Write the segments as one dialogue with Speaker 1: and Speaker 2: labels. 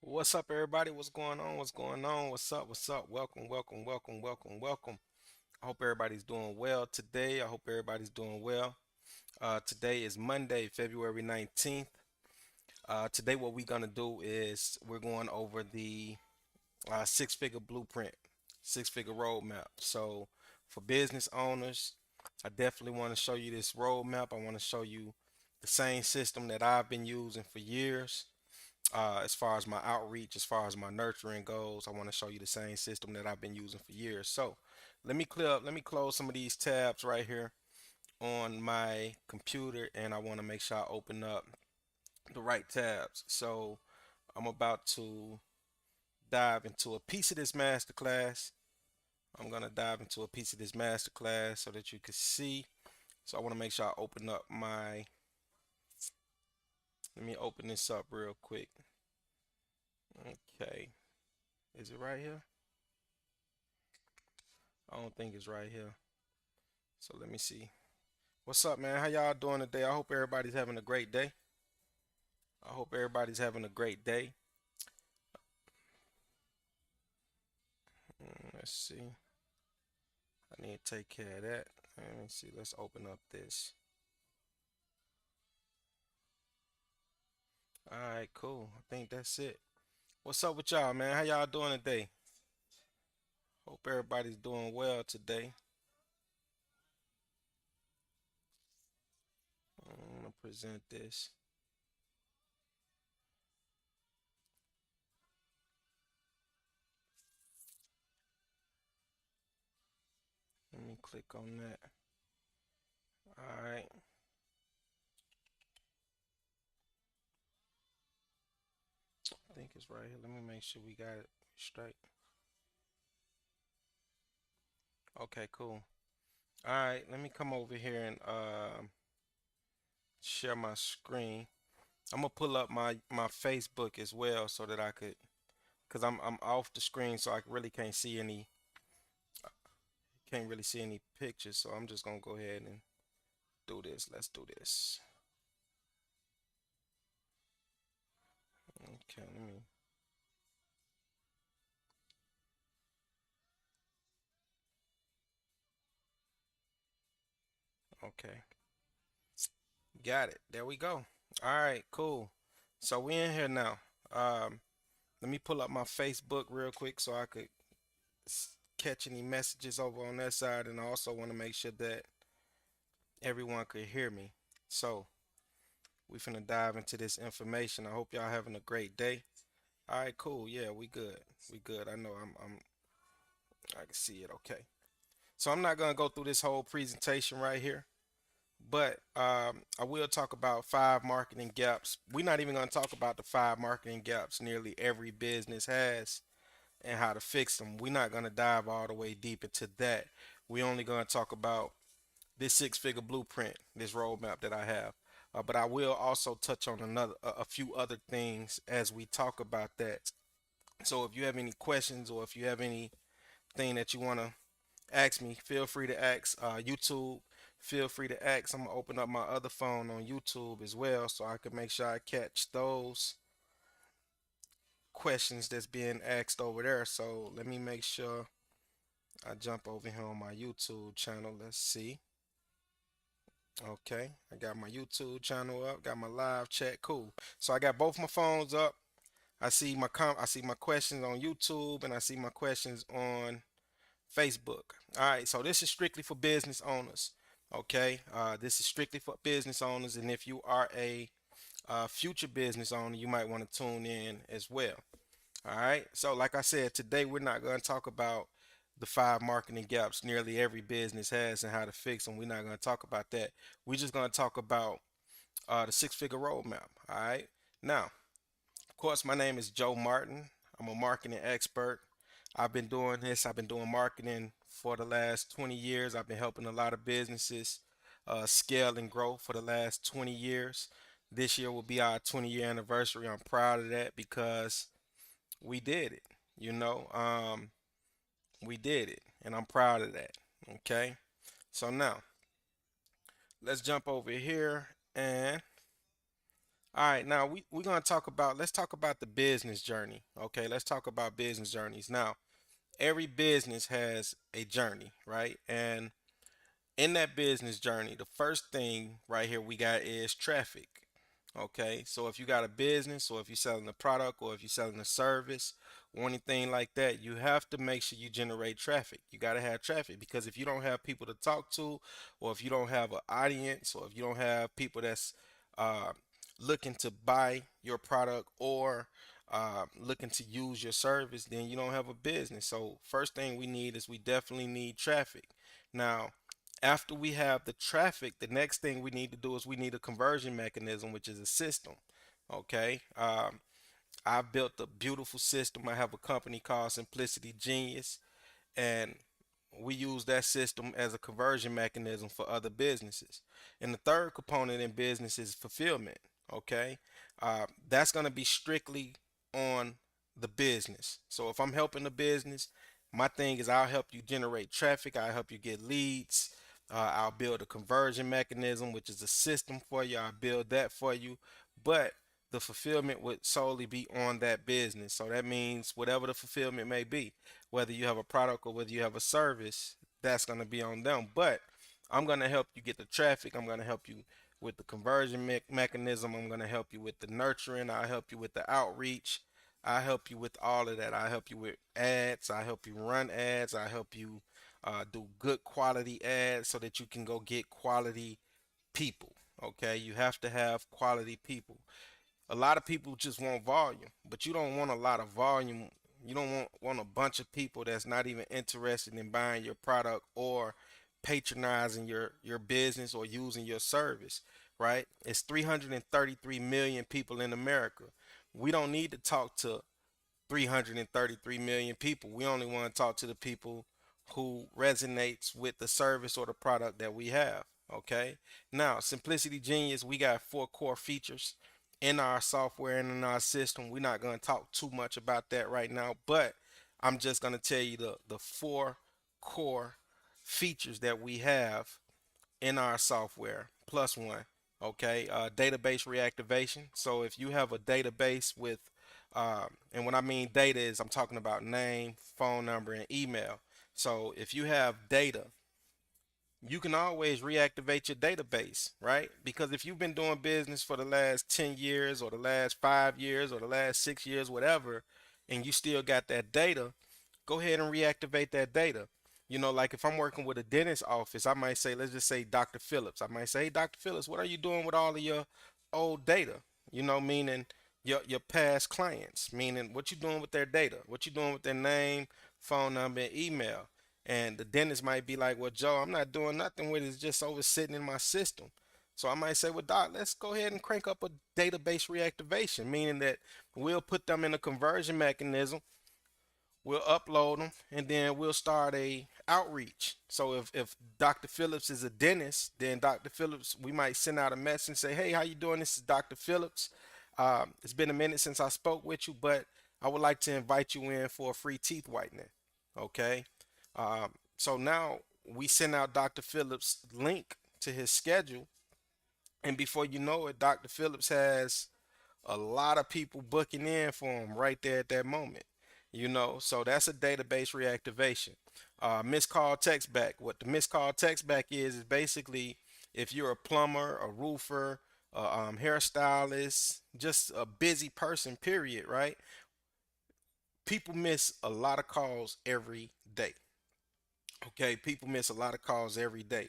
Speaker 1: What's up, everybody? What's going on? What's going on? What's up? What's up? Welcome, welcome, welcome, welcome, welcome. I hope everybody's doing well today. I hope everybody's doing well. Today is Monday, February 19th. Today, what we're going to do is we're going over the six-figure blueprint, six-figure roadmap. So, for business owners, I definitely want to show you this roadmap. I want to show you the same system that I've been using for years. As far as my outreach, as far as my nurturing goes, I want to show you the same system that I've been using for years. So let me close some of these tabs right here on my computer, and I want to make sure I open up the right tabs. So I'm about to dive into a piece of this masterclass. I'm gonna dive into a piece of this masterclass so that you can see. So I want to make sure I open up my. Let me open this up real quick. Okay, is it right here? I don't think it's right here. So let me see. What's up, man? How y'all doing today? I hope everybody's having a great day. I hope everybody's having a great day. Let's see. I need to take care of that. Let me see. Let's open up this. All right, cool. I think that's it. What's up with y'all, man? How y'all doing today? Hope everybody's doing well today. I'm gonna present this. Let me click on that. All right. I think it's right here. Let me make sure we got it straight. Okay, cool. All right. Let me come over here and share my screen. I'm gonna pull up my Facebook as well so that I could, cause I'm off the screen, so I really can't really see any pictures. So I'm just gonna go ahead and do this. Let's do this. Okay, let me. Okay, got it. There we go. All right, cool. So we in here now. Um, Let me pull up my Facebook real quick so I could catch any messages over on that side, and I also want to make sure that everyone could hear me. So we finna dive into this information. I hope y'all having a great day. All right, cool. Yeah, we good. We good. I know I can see it. Okay. So I'm not gonna go through this whole presentation right here, but I will talk about five marketing gaps. We're not even gonna talk about the five marketing gaps nearly every business has and how to fix them. We're not gonna dive all the way deep into that. We're only gonna talk about this six-figure blueprint, this roadmap that I have. But I will also touch on a few other things as we talk about that. So if you have any questions or if you have anything that you want to ask me, feel free to ask. YouTube, feel free to ask. I'm gonna open up my other phone on YouTube as well, so I can make sure I catch those questions that's being asked over there. So let me make sure I jump over here on my YouTube channel. Let's see. Okay, I got my YouTube channel up, got my live chat. Cool. So I got both my phones up. I see my questions on YouTube and I see my questions on Facebook. All right, so this is strictly for business owners. Okay, this is strictly for business owners, and if you are a future business owner, you might want to tune in as well. All right, so like I said, today we're not going to talk about the five marketing gaps nearly every business has and how to fix them. We're not going to talk about that. We're just going to talk about the six-figure roadmap. All right, now, of course, my name is Joe Martin. I'm a marketing expert. I've been doing this. I've been doing marketing for the last 20 years. I've been helping a lot of businesses scale and grow for the last 20 years. This year will be our 20-year anniversary. I'm proud of that because we did it. You know, we did it, and I'm proud of that. Okay, so now let's jump over here and All right, now we're gonna talk about let's talk about the business journey. Okay, let's talk about business journeys. Now, every business has a journey, right? And in that business journey, the first thing right here we got is traffic. Okay, so if you got a business, or if you're selling a product, or if you're selling a service, or anything like that, you have to make sure you generate traffic. You got to have traffic because if you don't have people to talk to, or if you don't have an audience, or if you don't have people that's uh, looking to buy your product or looking to use your service, then you don't have a business. So, first thing we need is we definitely need traffic. Now, after we have the traffic, the next thing we need to do is we need a conversion mechanism, which is a system. Okay. I've built a beautiful system. I have a company called Simplicity Genius, and we use that system as a conversion mechanism for other businesses. And the third component in business is fulfillment. Okay. That's going to be strictly on the business. So if I'm helping the business, my thing is I'll help you generate traffic, I'll help you get leads. I'll build a conversion mechanism, which is a system for you. I'll build that for you. But the fulfillment would solely be on that business. So that means whatever the fulfillment may be, whether you have a product or whether you have a service, that's going to be on them. But I'm going to help you get the traffic. I'm going to help you with the conversion mechanism. I'm going to help you with the nurturing. I'll help you with the outreach. I help you with all of that. I help you with ads. I help you run ads. I help you do good quality ads so that you can go get quality people. Okay, you have to have quality people. A lot of people just want volume, but you don't want a lot of volume. You don't want a bunch of people that's not even interested in buying your product or patronizing your business or using your service, right? It's 333 million people in America. We don't need to talk to 333 million people. We only want to talk to the people who resonates with the service or the product that we have. Okay. Now, Simplicity Genius, we got four core features in our software and in our system. We're not going to talk too much about that right now, but I'm just going to tell you the four core features that we have in our software plus one. Okay, database reactivation. So if you have a database with and when I mean data is I'm talking about name, phone number, and email. So if you have data, you can always reactivate your database, right? Because if you've been doing business for the last 10 years or the last 5 years or the last 6 years, whatever, and you still got that data, go ahead and reactivate that data. You know, like if I'm working with a dentist office, I might say, let's just say Dr. Phillips. I might say, hey, Dr. Phillips, what are you doing with all of your old data? You know, meaning your past clients, meaning what you doing with their data, what you doing with their name, phone number, and email. And the dentist might be like, well, Joe, I'm not doing nothing with it. It's just over sitting in my system. So I might say, well, Doc, let's go ahead and crank up a database reactivation, meaning that we'll put them in a conversion mechanism, we'll upload them, and then we'll start a outreach. So if Dr. Phillips is a dentist, then Dr. Phillips, we might send out a message and say, hey, how you doing? This is Dr. Phillips. It's been a minute since I spoke with you, but I would like to invite you in for a free teeth whitening. Okay. So now we send out Dr. Phillips' link to his schedule, and before you know it, Dr. Phillips has a lot of people booking in for him right there at that moment. You know, so that's a database reactivation. Missed call text back. What the missed call text back is basically if you're a plumber, a roofer, a hairstylist, just a busy person, period, right? People miss a lot of calls every day. Okay, people miss a lot of calls every day.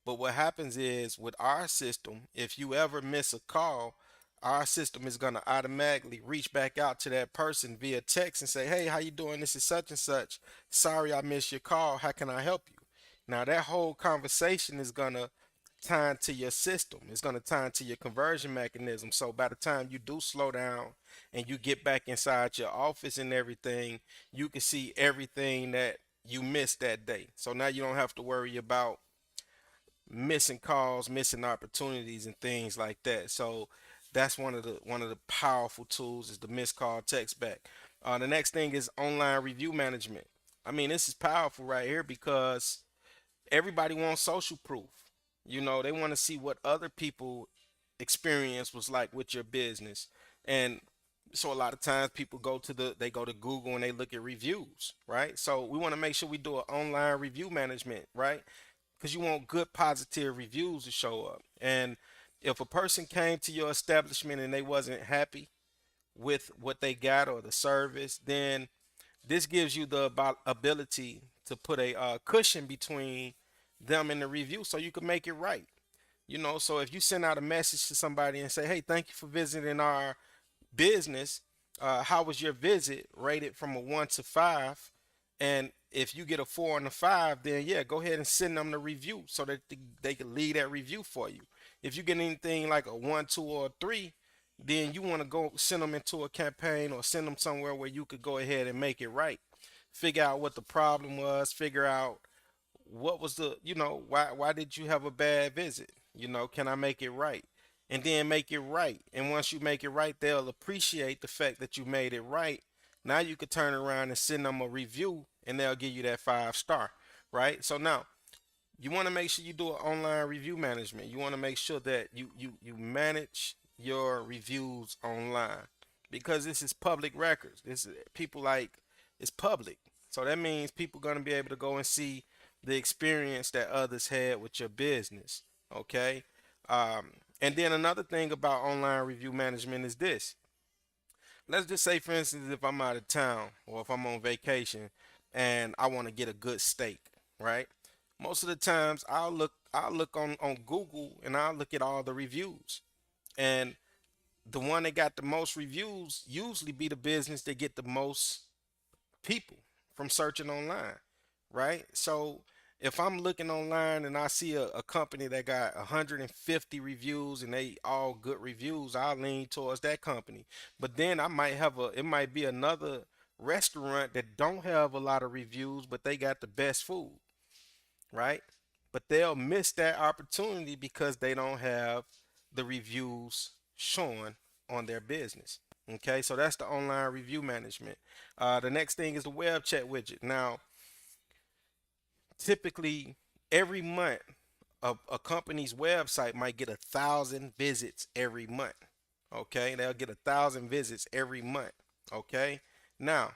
Speaker 1: But what happens is with our system, if you ever miss a call, our system is going to automatically reach back out to that person via text and say, "Hey, how you doing? This is such and such. Sorry I missed your call. How can I help you?" Now that whole conversation is going to tie into your system. It's going to tie into your conversion mechanism. So by the time you do slow down and you get back inside your office and everything, you can see everything that you missed that day. So now you don't have to worry about missing calls, missing opportunities, and things like that. So that's one of the powerful tools is the missed call text back. The next thing is online review management. I mean, this is powerful right here because everybody wants social proof. You know, they want to see what other people experience was like with your business. And so a lot of times people they go to Google and they look at reviews, right? So we want to make sure we do an online review management, right? Because you want good positive reviews to show up. And if a person came to your establishment and they wasn't happy with what they got or the service, then this gives you the ability to put a cushion between them and the review so you can make it right. So if you send out a message to somebody and say, hey, thank you for visiting our business, how was your visit? Rated from a 1 to 5. And if you get a 4 and a 5, then yeah, go ahead and send them the review so that they can leave that review for you. If you get anything like a 1, 2, or a 3, then you want to go send them into a campaign or send them somewhere where you could go ahead and make it right. Figure out what the problem was, figure out what was why did you have a bad visit? Can I make it right? And then make it right. And once you make it right, they'll appreciate the fact that you made it right. Now you could turn around and send them a review and they'll give you that 5 star, right? So now you want to make sure you do an online review management. You want to make sure that you manage your reviews online because this is public records. This is people like it's public. So that means people going to be able to go and see the experience that others had with your business. Okay. Um, and then another thing about online review management is this. Let's just say, for instance, if I'm out of town or if I'm on vacation and I want to get a good steak, right? Most of the times I'll look on Google and I'll look at all the reviews. And the one that got the most reviews usually be the business that get the most people from searching online, right? So if I'm looking online and I see a company that got 150 reviews and they all good reviews, I'll lean towards that company. But then it might be another restaurant that don't have a lot of reviews, but they got the best food, right? But they'll miss that opportunity because they don't have the reviews showing on their business. Okay, so that's the online review management. The next thing is the web chat widget. Now, typically, every month, a company's website might get 1,000 visits every month. Okay, they'll get 1,000 visits every month. Okay, now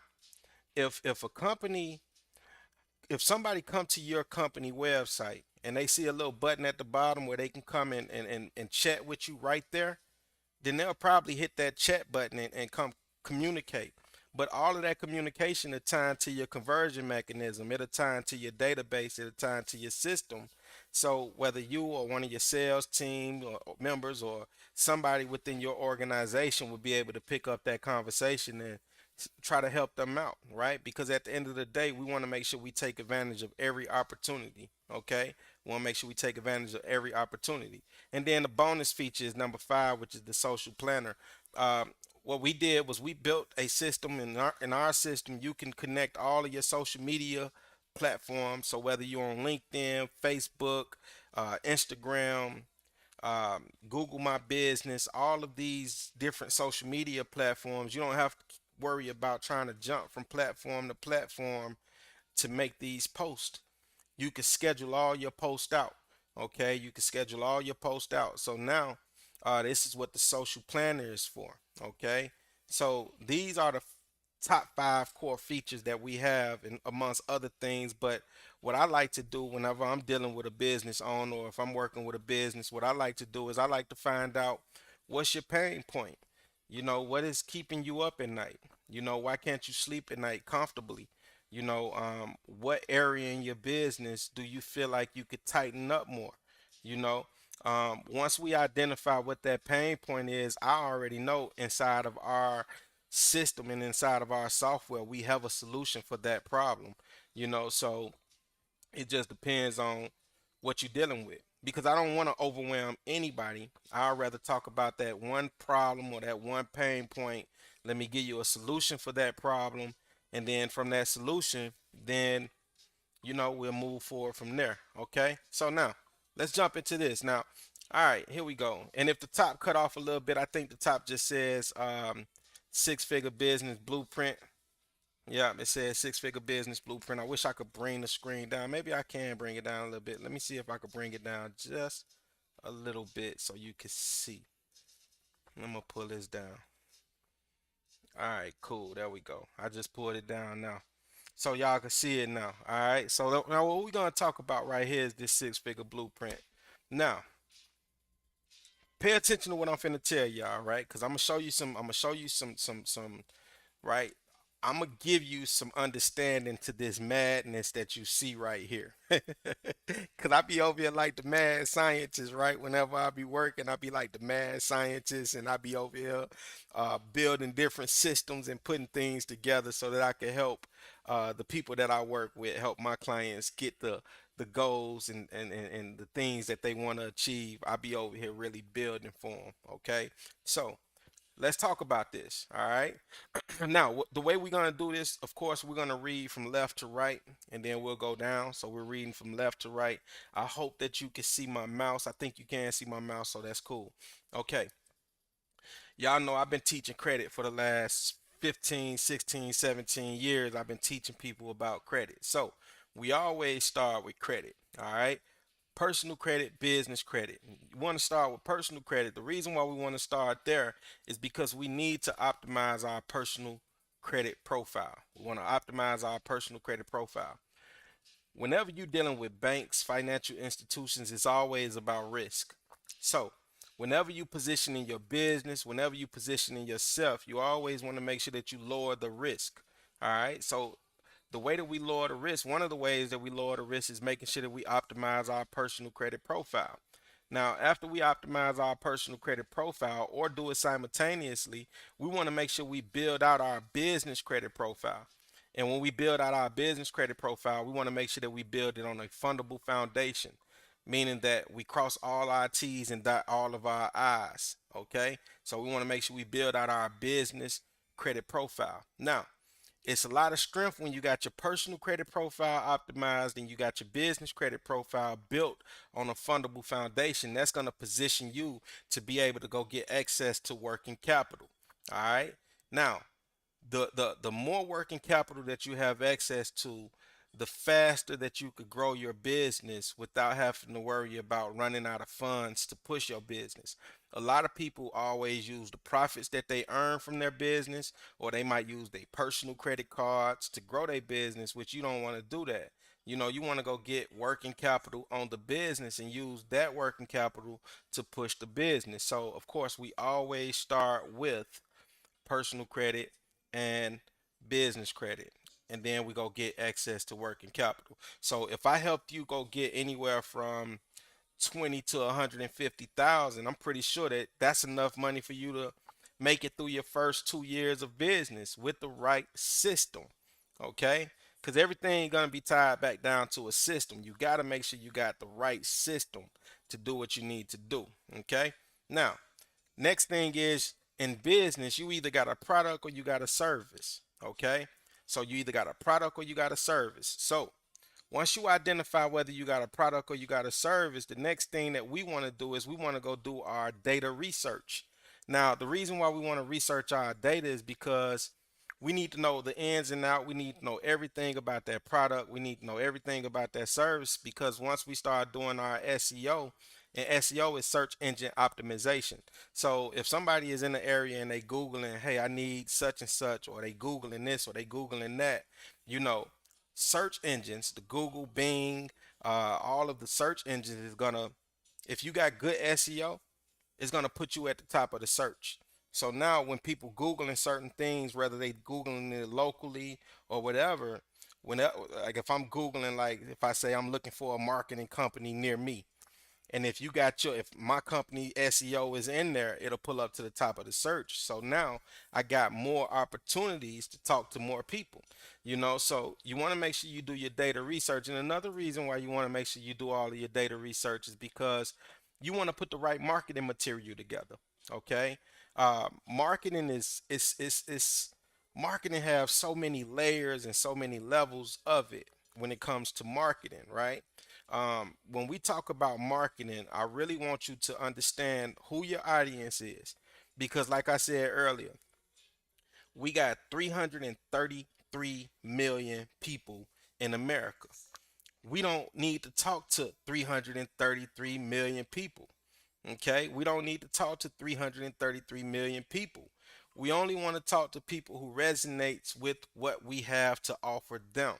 Speaker 1: if a company if somebody come to your company website and they see a little button at the bottom where they can come and chat with you right there, then they'll probably hit that chat button and come communicate. But all of that communication is tied to your conversion mechanism. It'll tie into your database. It'll tie into your system. So whether you or one of your sales team or members or somebody within your organization will be able to pick up that conversation and try to help them out, right? Because at the end of the day, we want to make sure we take advantage of every opportunity. Okay, we want to make sure we take advantage of every opportunity. And then the bonus feature is number 5, which is the social planner. What we did was we built a system in our system. You can connect all of your social media platforms. So whether you're on LinkedIn, Facebook, Instagram, Google My Business, all of these different social media platforms, you don't have to worry about trying to jump from platform to platform to make these posts. You can schedule all your posts out. Okay, you can schedule all your posts out. So now, this is what the social planner is for. Okay, so these are the top 5 core features that we have, and amongst other things. But what I like to do whenever I'm dealing with a business owner or if I'm working with a business, what I like to do is I like to find out what's your pain point. What is keeping you up at night? Why can't you sleep at night comfortably? What area in your business do you feel like you could tighten up more? You know, once we identify what that pain point is, I already know inside of our system and inside of our software, we have a solution for that problem. So it just depends on what you're dealing with. Because I don't want to overwhelm anybody. I'd rather talk about that one problem or that one pain point. Let me give you a solution for that problem. And then from that solution, then, we'll move forward from there. Okay. So now let's jump into this. Now, all right, here we go. And if the top cut off a little bit, I think the top just says 6 figure business blueprint. Yeah, it says 6 figure business blueprint. I wish I could bring the screen down. Maybe I can bring it down a little bit. Let me see if I could bring it down just a little bit so you can see. I'm gonna pull this down. All right, cool. There we go. I just pulled it down now. So y'all can see it now. All right. So now what we're gonna talk about right here is this six-figure blueprint. Now, pay attention to what I'm finna tell y'all, right? Because I'm gonna show you some. I'm gonna show you some right? I'm gonna give you some understanding to this madness that you see right here. Cause I be over here like the mad scientist, right? Whenever I be working, I be like the mad scientist, and I be over here building different systems and putting things together so that I can help the people that I work with, help my clients get the goals and the things that they want to achieve. I be over here really building for them. Okay, so let's talk about this. All right. Now, the way we're going to do this, of course, we're going to read from left to right and then we'll go down. So we're reading from left to right. I hope that you can see my mouse. I think you can see my mouse, so that's cool. Okay. Y'all know I've been teaching credit for the last 15, 16, 17 years. I've been teaching people about credit. So we always start with credit. All right. Personal credit, business credit. You want to start with personal credit. The reason why we want to start there is because we need to optimize our personal credit profile. We want to optimize our personal credit profile. Whenever you're dealing with banks, financial institutions, it's always about risk. So, whenever you position in your business, whenever you position in yourself, you always want to make sure that you lower the risk. All right. So, the way that we lower the risk, one of the ways that we lower the risk is making sure that we optimize our personal credit profile. Now, after we optimize our personal credit profile or do it simultaneously, we want to make sure we build out our business credit profile. And when we build out our business credit profile, we want to make sure that we build it on a fundable foundation, meaning that we cross all our T's and dot all of our I's. Okay? So we want to make sure we build out our business credit profile. Now, it's a lot of strength when you got your personal credit profile optimized and you got your business credit profile built on a fundable foundation. That's going to position you to be able to go get access to working capital. All right. Now, the more working capital that you have access to, the faster that you could grow your business without having to worry about running out of funds to push your business. A lot of people always use the profits that they earn from their business, or they might use their personal credit cards to grow their business, which you don't want to do that. You know, you want to go get working capital on the business and use that working capital to push the business. So, of course, we always start with personal credit and business credit. And then we go get access to working capital. So if I helped you go get anywhere from 20 to 150,000, I'm pretty sure that that's enough money for you to make it through your first 2 years of business with the right system. Okay? Because everything gonna be tied back down to a system. You gotta make sure you got the right system to do what you need to do. Okay? Now, next thing is in business, you either got a product or you got a service. Okay. So you either got a product or you got a service. So once you identify whether you got a product or you got a service, the next thing that we want to do is we want to go do our data research. Now, the reason why we want to research our data is because we need to know the ins and out. We need to know everything about that product. We need to know everything about that service because once we start doing our SEO, and SEO is search engine optimization. So if somebody is in the area and they Googling, hey, I need such and such, or they Googling this or they Googling that, you know, search engines, the Google, Bing, all of the search engines is gonna, if you got good SEO, it's gonna put you at the top of the search. So now when people Googling certain things, whether they Googling it locally or whatever, when like if I'm Googling, like if I say I'm looking for a marketing company near me, and if you got your, if my company SEO is in there, it'll pull up to the top of the search. So now I got more opportunities to talk to more people, you know. So you want to make sure you do your data research. And another reason why you want to make sure you do all of your data research is because you want to put the right marketing material together. Okay. Marketing is marketing have so many layers and so many levels of it when it comes to marketing, right? When we talk about marketing, I really want you to understand who your audience is. Because, like I said earlier, we got 333 million people in America. We don't need to talk to 333 million people. Okay, we don't need to talk to 333 million people. We only want to talk to people who resonates with what we have to offer them.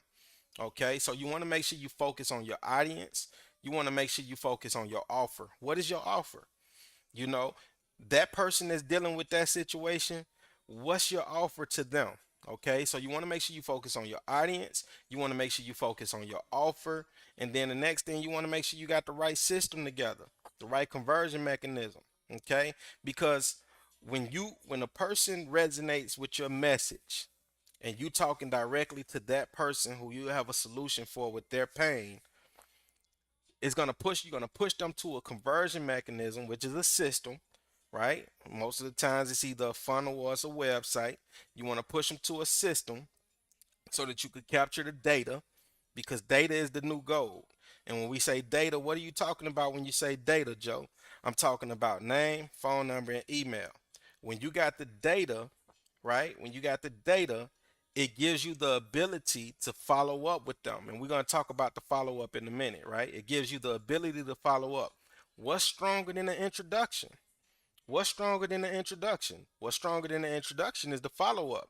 Speaker 1: Okay, so you want to make sure you focus on your audience. You want to make sure you focus on your offer. What is your offer? You know, that person that's dealing with that situation, what's your offer to them? Okay, so you want to make sure you focus on your audience. You want to make sure you focus on your offer. And then the next thing, you want to make sure you got the right system together, the right conversion mechanism. Okay, because when a person resonates with your message and you talking directly to that person who you have a solution for with their pain, it's gonna push you're gonna push them to a conversion mechanism, which is a system, right? Most of the times it's either a funnel or it's a website. You want to push them to a system so that you could capture the data, because data is the new gold. And when we say data, what are you talking about when you say data, Joe? I'm talking about name, phone number, and email. When you got the data, right? When you got the data, it gives you the ability to follow up with them. And we're going to talk about the follow up in a minute, right? It gives you the ability to follow up. What's stronger than an introduction? What's stronger than the introduction? What's stronger than the introduction is the follow up.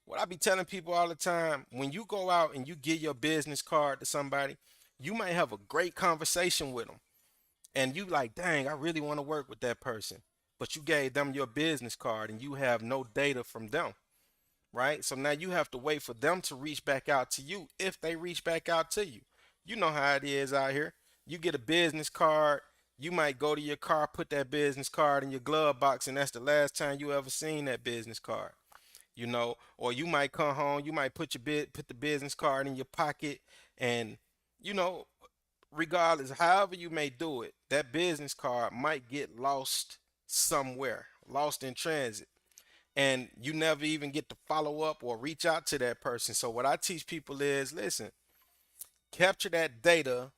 Speaker 1: What I be telling people all the time, when you go out and you give your business card to somebody, you might have a great conversation with them. And you like, dang, I really want to work with that person. But you gave them your business card and you have no data from them, right? So now you have to wait for them to reach back out to you if they reach back out to you. You know how it is out here. You get a business card, you might go to your car, put that business card in your glove box, and that's the last time you ever seen that business card. Or you might come home, you might put the business card in your pocket, and you know, regardless, however you may do it, that business card might get lost somewhere, lost in transit, and you never even get to follow up or reach out to that person. So what I teach people is, listen, capture that data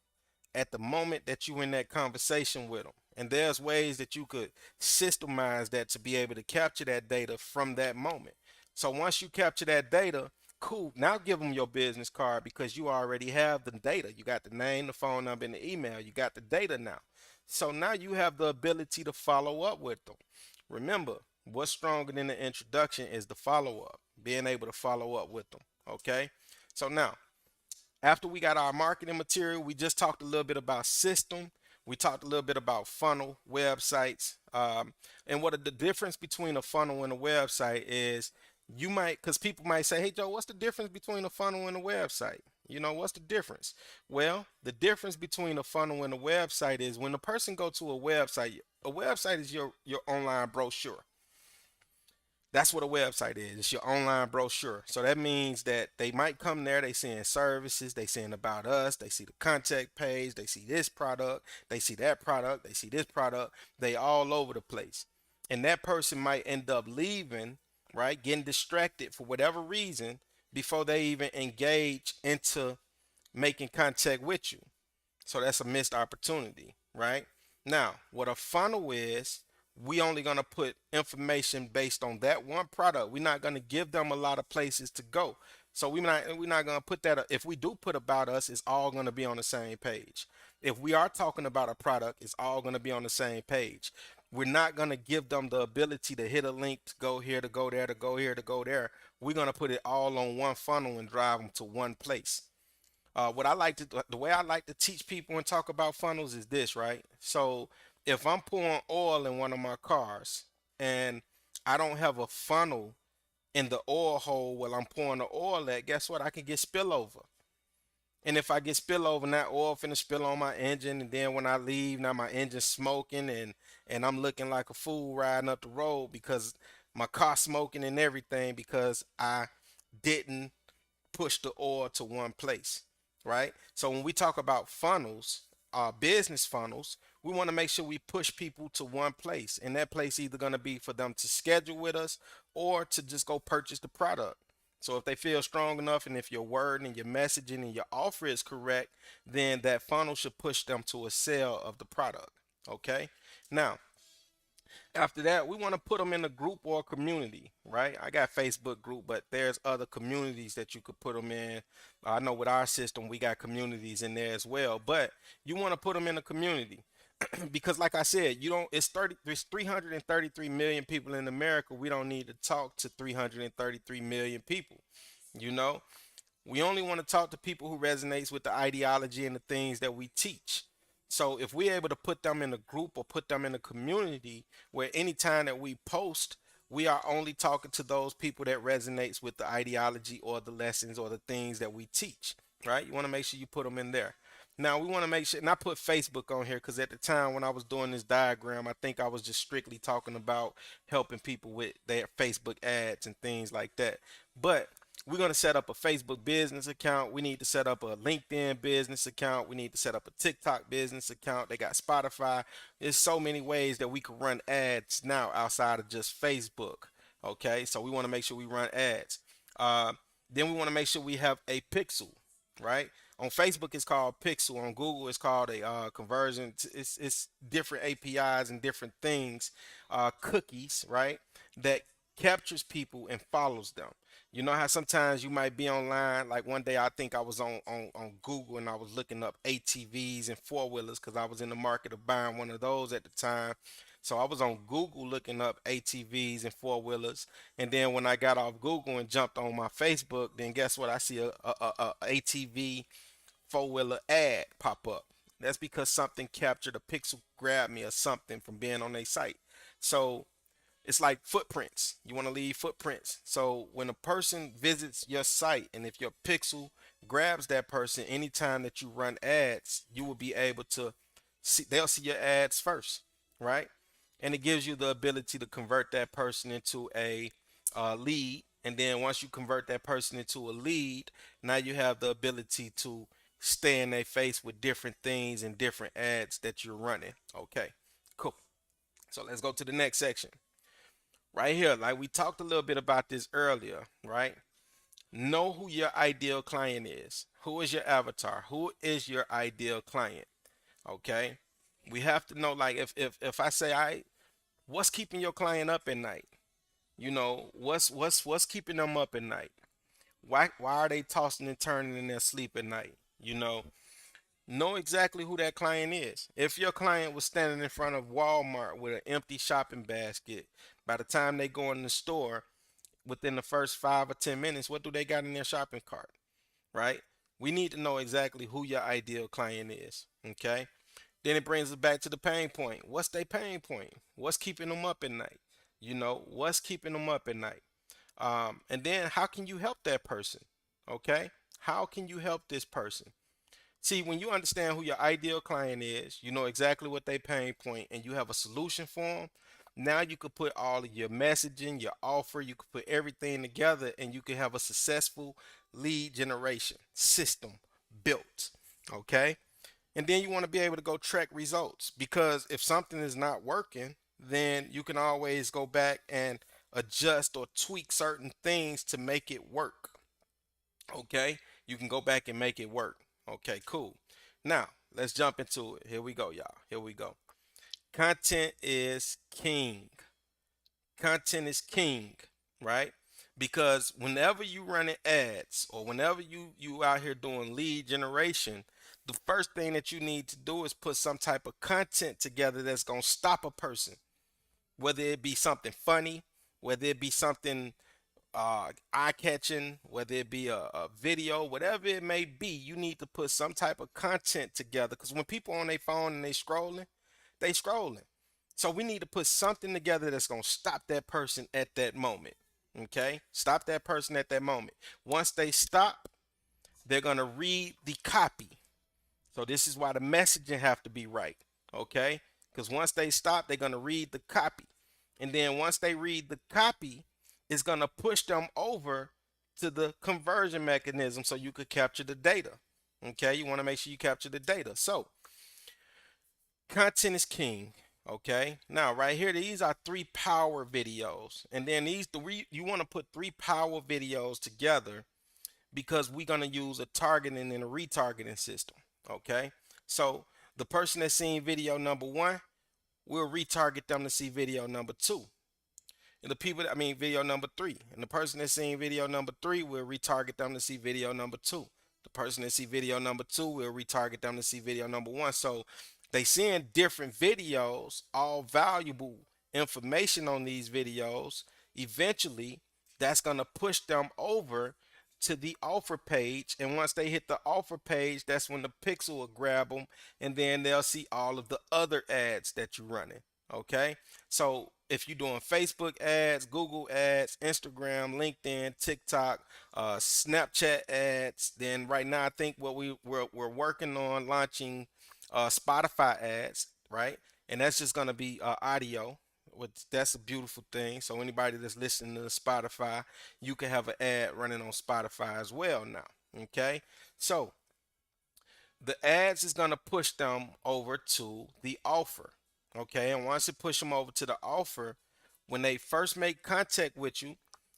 Speaker 1: at the moment that you in that conversation with them. And there's ways that you could systemize that to be able to capture that data from that moment. So once you capture that data, cool. Now give them your business card because you already have the data. You got the name, the phone number, and the email. You got the data now. So now you have the ability to follow up with them. Remember, what's stronger than the introduction is the follow up, being able to follow up with them. Okay. So now, after we got our marketing material, we just talked a little bit about system. We talked a little bit about funnel, websites, and what the difference between a funnel and a website is. You might, because people might say, "Hey Joe, what's the difference between a funnel and a website?" What's the difference? Well, the difference between a funnel and a website is when a person go to a website is your online brochure. That's what a website is. It's your online brochure. So that means that they might come there, they seeing services, they seeing about us, they see the contact page, they see this product, they see that product, they see this product, they all over the place. And that person might end up leaving, right? Getting distracted for whatever reason before they even engage into making contact with you. So that's a missed opportunity, right? Now, what a funnel is, we only gonna put information based on that one product. We're not gonna give them a lot of places to go. So we're not gonna put that. If we do put about us, it's all gonna be on the same page. If we are talking about a product, it's all gonna be on the same page. We're not gonna give them the ability to hit a link to go here, to go there, to go here, to go there. We're gonna put it all on one funnel and drive them to one place. The way I like to teach people and talk about funnels is this, right? So if I'm pouring oil in one of my cars and I don't have a funnel in the oil hole where I'm pouring the oil at, guess what? I can get spillover. And if I get spillover, that oil finna spill on my engine, and then when I leave, now my engine's smoking, and I'm looking like a fool riding up the road because my car smoking and everything because I didn't push the oil to one place, right? So when we talk about funnels, business funnels, we want to make sure we push people to one place, and that place either going to be for them to schedule with us or to just go purchase the product. So if they feel strong enough, and if your word and your messaging and your offer is correct, then that funnel should push them to a sale of the product. Okay. Now, after that, we want to put them in a group or a community, right? I got Facebook group, but there's other communities that you could put them in. I know with our system, we got communities in there as well, but you want to put them in a community. Because like I said, you don't it's 30 there's 333 million people in America. We don't need to talk to 333 million people. You know, we only want to talk to people who resonates with the ideology and the things that we teach. So if we're able to put them in a group or put them in a community where anytime that we post, we are only talking to those people that resonates with the ideology or the lessons or the things that we teach, right? You want to make sure you put them in there. Now we want to make sure, and I put Facebook on here because at the time when I was doing this diagram, I think I was just strictly talking about helping people with their Facebook ads and things like that. But we're going to set up a Facebook business account. We need to set up a LinkedIn business account. We need to set up a TikTok business account. They got Spotify. There's so many ways that we can run ads now outside of just Facebook. Okay, so we want to make sure we run ads. Uh, then we want to make sure we have a pixel, right? On Facebook, it's called Pixel. On Google, it's called a conversion. It's different APIs and different things, cookies, right? That captures people and follows them. You know how sometimes you might be online. Like one day, I think I was on Google and I was looking up ATVs and four wheelers because I was in the market of buying one of those at the time. So I was on Google looking up ATVs and four wheelers, and then when I got off Google and jumped on my Facebook, then guess what? I see a ATV four wheeler ad pop up. That's because something captured a pixel, grabbed me or something from being on their site. So it's like footprints. You want to leave footprints. So when a person visits your site and if your pixel grabs that person, anytime that you run ads, you will be able to see, they'll see your ads first, right? And it gives you the ability to convert that person into a lead. And then once you convert that person into a lead, now you have the ability to stay in their face with different things and different ads that you're running. Okay, cool. So let's go to the next section. Right here, like we talked a little bit about this earlier, right? Know who your ideal client is. Who is your avatar? Who is your ideal client? Okay? We have to know, like if I say I what's keeping your client up at night? You know, what's keeping them up at night? Why are they tossing and turning in their sleep at night? You know exactly who that client is. If your client was standing in front of Walmart with an empty shopping basket, by the time they go in the store, within the first 5 or 10 minutes, what do they got in their shopping cart? Right? We need to know exactly who your ideal client is. Okay. Then it brings us back to the pain point. What's their pain point? What's keeping them up at night? You know, what's keeping them up at night? And then how can you help that person? Okay. How can you help this person? See, when you understand who your ideal client is, you know exactly what they pain point, and you have a solution for them. Now you could put all of your messaging, your offer, you could put everything together, and you can have a successful lead generation system built. Okay, and then you want to be able to go track results because if something is not working, then you can always go back and adjust or tweak certain things to make it work. Okay, you can go back and make it work. Okay, cool. Now let's jump into it. Here we go, y'all. Here we go. Content is king. Content is king, right? Because whenever you running ads or whenever you out here doing lead generation, the first thing that you need to do is put some type of content together that's gonna stop a person, whether it be something funny, whether it be something eye catching, whether it be a video, whatever it may be, you need to put some type of content together. Because when people on their phone and they scrolling. So we need to put something together that's gonna stop that person at that moment. Okay, stop that person at that moment. Once they stop, they're gonna read the copy. So this is why the messaging have to be right. Okay, because once they stop, they're gonna read the copy, and then once they read the copy, it's gonna push them over to the conversion mechanism so you could capture the data. Okay, you want to make sure you capture the data. So content is king. Okay, now right here, these are three power videos, and then these three you want to put three power videos together because we're gonna use a targeting and a retargeting system. Okay, so the person that's seen video number one, we'll retarget them to see video number two. And the people, I mean, video number three. And the person that's seeing video number three will retarget them to see video number two. The person that see video number two will retarget them to see video number one. So They seeing different videos, all valuable information on these videos. Eventually, that's going to push them over to the offer page. And once they hit the offer page, that's when the pixel will grab them, and then they'll see all of the other ads that you're running. Okay. So if you're doing Facebook ads, Google ads, Instagram, LinkedIn, TikTok, Snapchat ads, then right now I think what we're working on launching Spotify ads, right? And that's just gonna be audio. Which that's a beautiful thing. So anybody that's listening to Spotify, you can have an ad running on Spotify as well now. Okay, so the ads is going to push them over to the offer. Okay, and once it push them over to the offer, when they first make contact with you,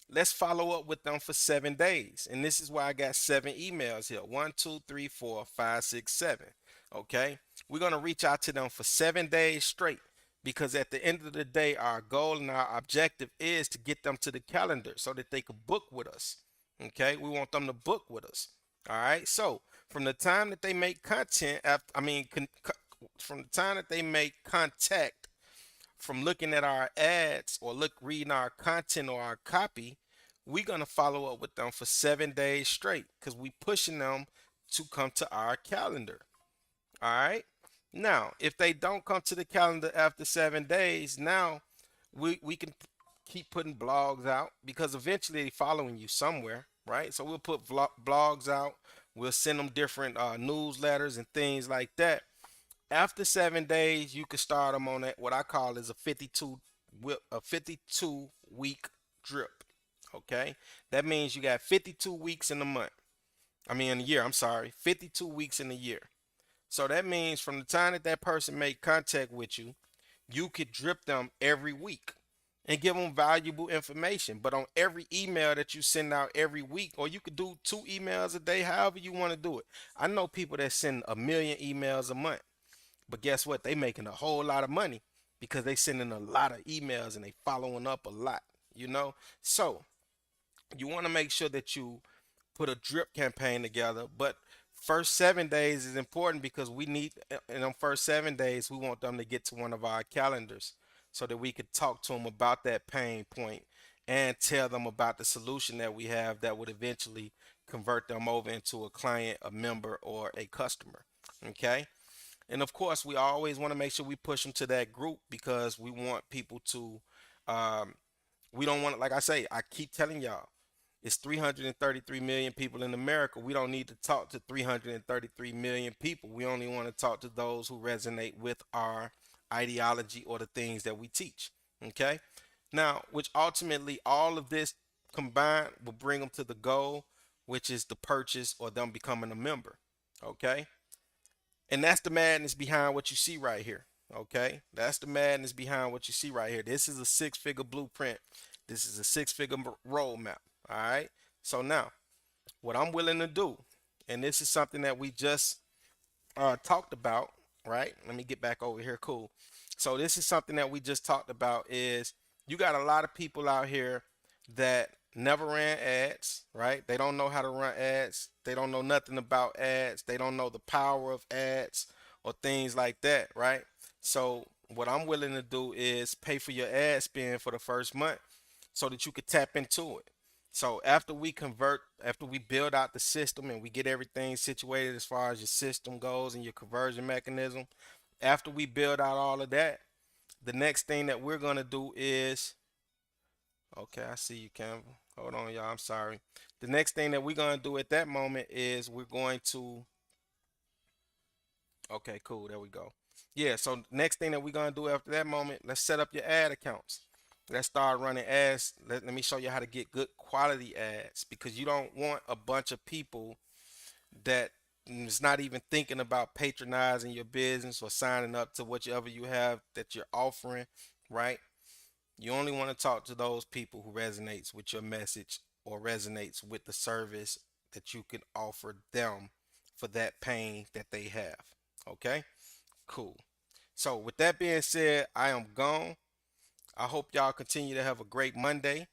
Speaker 1: let's follow up with them for 7 days. And this is why I got 7 emails here: one, two, three, four, five, six, seven. Okay, we're going to reach out to them for 7 days straight, because at the end of the day, our goal and our objective is to get them to the calendar so that they can book with us. Okay, we want them to book with us. All right, so from the time that they make content, after, from the time that they make contact, from looking at our ads or reading our content or our copy, we're gonna follow up with them for 7 days straight, because we pushing them to come to our calendar. All right. Now, if they don't come to the calendar after 7 days, now we can keep putting blogs out, because eventually they're following you somewhere, right? So we'll put blogs out. We'll send them different newsletters and things like that. After 7 days, you can start them on that what I call is a 52 week drip. Okay, that means you got 52 weeks in a month. I mean, in a year. I'm sorry, 52 weeks in a year. So that means from the time that that person made contact with you, you could drip them every week and give them valuable information. But on every email that you send out every week, or you could do 2 emails a day, however you want to do it. I know people that send a million emails a month, but guess what? They making a whole lot of money because they sending a lot of emails and they following up a lot, you know? So you want to make sure that you put a drip campaign together. But first 7 days is important, because we need, in them first 7 days, we want them to get to one of our calendars so that we could talk to them about that pain point and tell them about the solution that we have that would eventually convert them over into a client, a member, or a customer. Okay. And of course, we always want to make sure we push them to that group, because we want people to, um, we don't want, like I say, I keep telling y'all, it's 333 million people in America. We don't need to talk to 333 million people. We only want to talk to those who resonate with our ideology or the things that we teach. Okay. Now, which ultimately all of this combined will bring them to the goal, which is the purchase or them becoming a member. Okay. And that's the madness behind what you see right here. Okay. That's the madness behind what you see right here. This is a 6 figure blueprint. This is a 6 figure roadmap. All right. So now, what I'm willing to do, and this is something that we just talked about, right? Let me get back over here. Cool. So this is something that we just talked about, is you got a lot of people out here that never ran ads, right? They don't know how to run ads. They don't know nothing about ads. They don't know the power of ads or things like that, right? So what I'm willing to do is pay for your ad spend for the first month so that you could tap into it. So after we build out the system and we get everything situated as far as your system goes and your conversion mechanism, after we build out all of that, the next thing that we're gonna do is, okay, I see you, Campbell. Hold on, y'all. I'm sorry. The next thing that we're gonna do at that moment is we're going to, okay, cool. There we go. Yeah, so next thing that we're gonna do after that moment, let's set up your ad accounts. Let's start running ads. Let me show you how to get good quality ads, because you don't want a bunch of people that is not even thinking about patronizing your business or signing up to whatever you have that you're offering, right? You only want to talk to those people who resonates with your message or resonates with the service that you can offer them for that pain that they have. Okay? Cool. So with that being said, I am gone. I hope y'all continue to have a great Monday,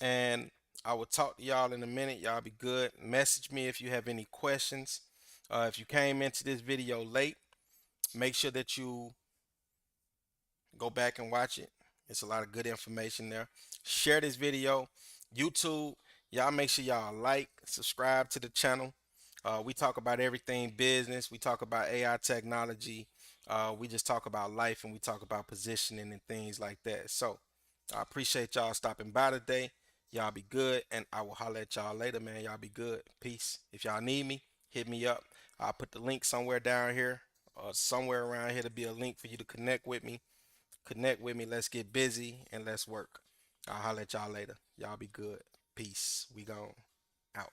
Speaker 1: and I will talk to y'all in a minute. Y'all be good. Message me if you have any questions. If you came into this video late, Make sure that you go back and watch it. It's a lot of good information there. Share this video. YouTube, y'all make sure y'all like, subscribe to the channel. We talk about everything business. We talk about AI technology. We just talk about life and we talk about positioning and things like that. So I appreciate y'all stopping by today. Y'all be good, and I will holler at y'all later, man. Y'all be good. Peace. If y'all need me, hit me up. I'll put the link somewhere down here or somewhere around here to be a link for you to connect with me. Connect with me. Let's get busy and let's work. I'll holler at y'all later. Y'all be good. Peace. We gone. Out.